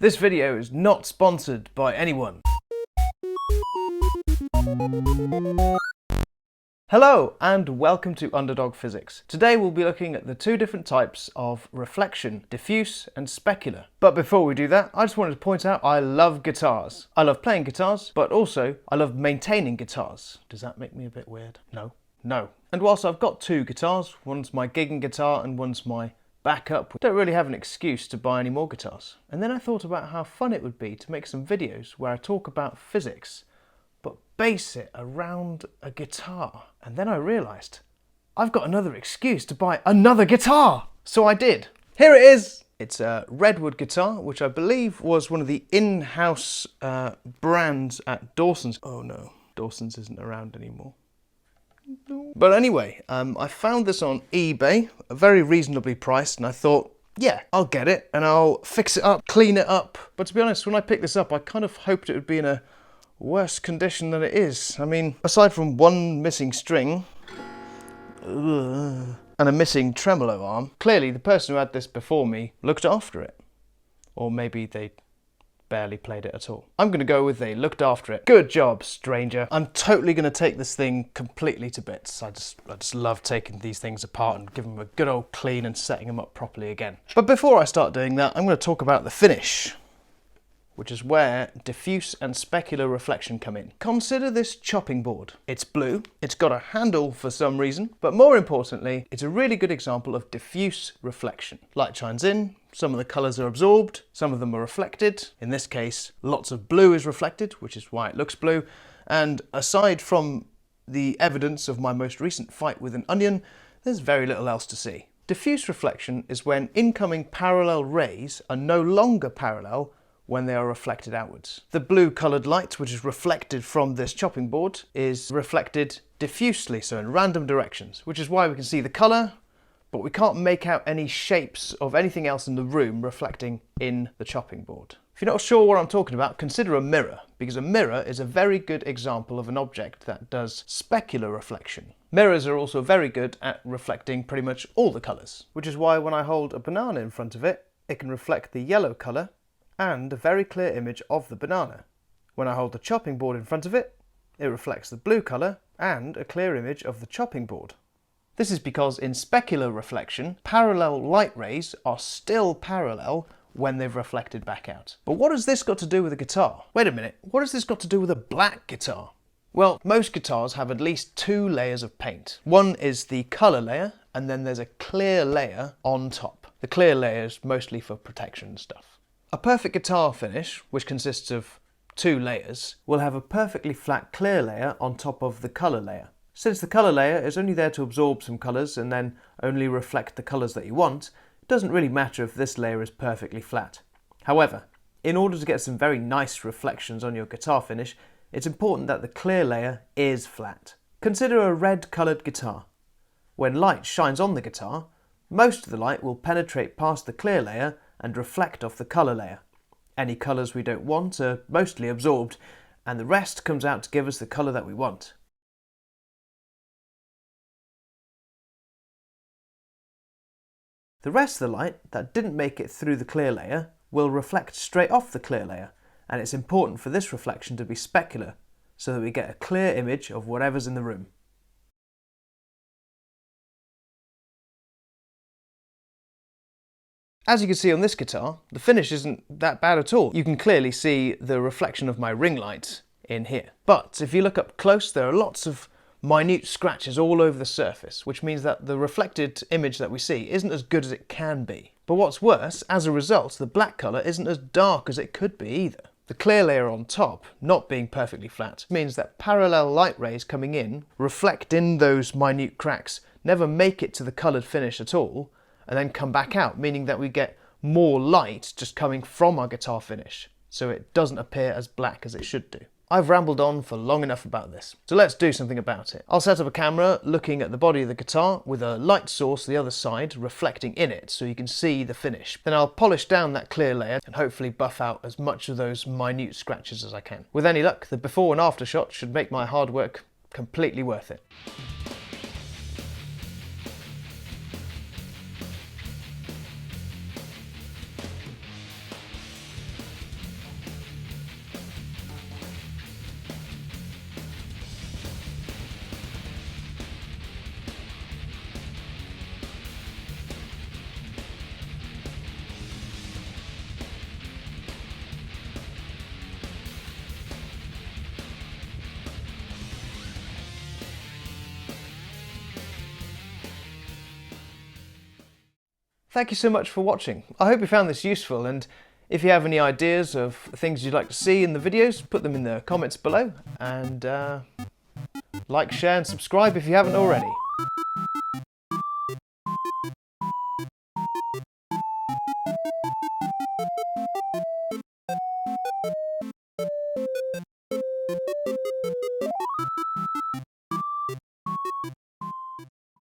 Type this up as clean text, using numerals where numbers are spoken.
This video is not sponsored by anyone. Hello and welcome to Underdog Physics. Today we'll be looking at the two different types of reflection, diffuse and specular. But before we do that, I just wanted to point out I love guitars. I love playing guitars, but also I love maintaining guitars. Does that make me a bit weird? No. And whilst I've got two guitars, one's my gigging guitar and one's my backup, I don't really have an excuse to buy any more guitars. And then I thought about how fun it would be to make some videos where I talk about physics, but base it around a guitar. And then I realised, I've got another excuse to buy another guitar! So I did. Here it is! It's a redwood guitar, which I believe was one of the in-house brands at Dawson's. Oh no, Dawson's isn't around anymore. But anyway, I found this on eBay, very reasonably priced, and I thought, yeah, I'll get it, and I'll fix it up, clean it up. But to be honest, when I picked this up, I kind of hoped it would be in a worse condition than it is. I mean, aside from one missing string, and a missing tremolo arm, clearly the person who had this before me looked after it. Or maybe they barely played it at all. I'm going to go with they looked after it. Good job, stranger. I'm totally going to take this thing completely to bits. I just love taking these things apart and giving them a good old clean and setting them up properly again. But before I start doing that, I'm going to talk about the finish, which is where diffuse and specular reflection come in. Consider this chopping board. It's blue, it's got a handle for some reason, but more importantly, it's a really good example of diffuse reflection. Light shines in, some of the colours are absorbed, some of them are reflected. In this case, lots of blue is reflected, which is why it looks blue. And aside from the evidence of my most recent fight with an onion, there's very little else to see. Diffuse reflection is when incoming parallel rays are no longer parallel when they are reflected outwards. The blue coloured light, which is reflected from this chopping board, is reflected diffusely, so in random directions, which is why we can see the colour, but we can't make out any shapes of anything else in the room reflecting in the chopping board. If you're not sure what I'm talking about, consider a mirror, because a mirror is a very good example of an object that does specular reflection. Mirrors are also very good at reflecting pretty much all the colours, which is why when I hold a banana in front of it, it can reflect the yellow colour and a very clear image of the banana. When I hold the chopping board in front of it, it reflects the blue colour and a clear image of the chopping board. This is because in specular reflection, parallel light rays are still parallel when they've reflected back out. But what has this got to do with a guitar? Wait a minute, what has this got to do with a black guitar? Well, most guitars have at least two layers of paint. One is the colour layer, and then there's a clear layer on top. The clear layer is mostly for protection and stuff. A perfect guitar finish, which consists of two layers, will have a perfectly flat clear layer on top of the colour layer. Since the colour layer is only there to absorb some colours and then only reflect the colours that you want, it doesn't really matter if this layer is perfectly flat. However, in order to get some very nice reflections on your guitar finish, it's important that the clear layer is flat. Consider a red coloured guitar. When light shines on the guitar, most of the light will penetrate past the clear layer and reflect off the colour layer. Any colours we don't want are mostly absorbed, and the rest comes out to give us the colour that we want. The rest of the light that didn't make it through the clear layer will reflect straight off the clear layer, and it's important for this reflection to be specular, so that we get a clear image of whatever's in the room. As you can see on this guitar, the finish isn't that bad at all. You can clearly see the reflection of my ring light in here. But if you look up close, there are lots of minute scratches all over the surface, which means that the reflected image that we see isn't as good as it can be. But what's worse, as a result, the black colour isn't as dark as it could be either. The clear layer on top, not being perfectly flat, means that parallel light rays coming in reflect in those minute cracks, never make it to the coloured finish at all, and then come back out, meaning that we get more light just coming from our guitar finish, so it doesn't appear as black as it should do. I've rambled on for long enough about this, so let's do something about it. I'll set up a camera looking at the body of the guitar with a light source the other side reflecting in it so you can see the finish. Then I'll polish down that clear layer and hopefully buff out as much of those minute scratches as I can. With any luck, the before and after shot should make my hard work completely worth it. Thank you so much for watching. I hope you found this useful, and if you have any ideas of things you'd like to see in the videos, put them in the comments below, and like, share and subscribe if you haven't already.